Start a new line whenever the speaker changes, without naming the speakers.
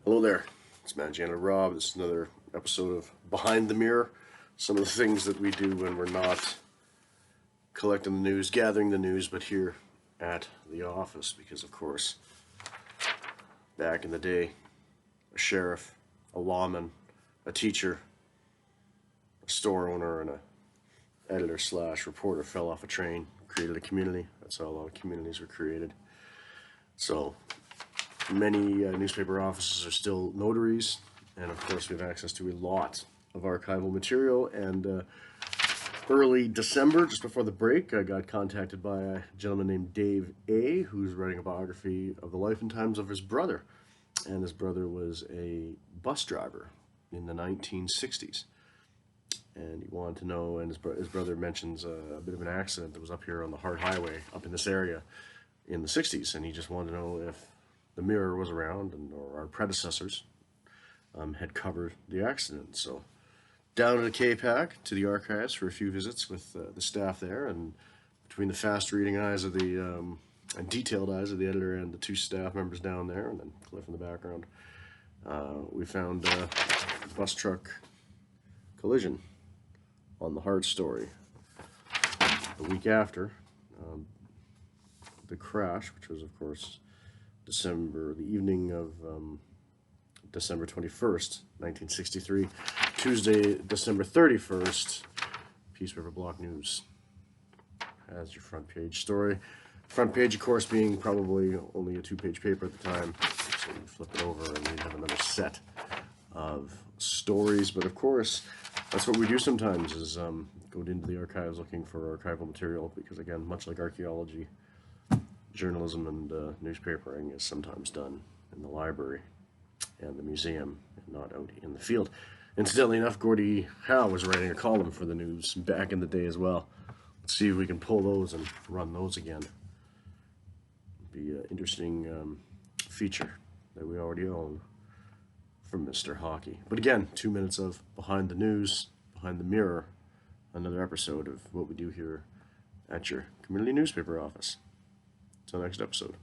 Hello there, it's Managing Editor Rob. This is another episode of Behind the Mirror. Some of the things that we do when we're not collecting the news, gathering the news, but here at the office. Because, of course, back in the day, a sheriff, a lawman, a teacher, a store owner, and a editor/reporter fell off a train, created a community. That's how a lot of communities were created. So many newspaper offices are still notaries, and of course we have access to a lot of archival material. And early December, just before the break, I got contacted by a gentleman named Dave A., who's writing a biography of the life and times of his brother. And his brother was a bus driver in the 1960s. And he wanted to know, and his brother mentions a bit of an accident that was up here on the Hart Highway up in this area in the 60s, and he just wanted to know if the Mirror was around, or our predecessors had covered the accident. So down to the K-Pac, to the archives for a few visits with the staff there, and between the fast-reading eyes of the and detailed eyes of the editor and the two staff members down there, and then Cliff in the background, we found a bus truck collision on the Hart story. The week after the crash, which was, of course, the evening of December 21st, 1963, Tuesday, December 31st, Peace River Block News has your front page story. Front page, of course, being probably only a two-page paper at the time, so you flip it over and you have another set of stories. But of course, that's what we do sometimes, is go into the archives looking for archival material, because again, much like archaeology, journalism and newspapering is sometimes done in the library and the museum, and not out in the field. Incidentally enough, Gordie Howe was writing a column for the news back in the day as well. Let's see if we can pull those and run those again. Be an interesting feature that we already own from Mr. Hockey. But again, 2 minutes of Behind the News, Behind the Mirror, another episode of what we do here at your community newspaper office. Until next episode.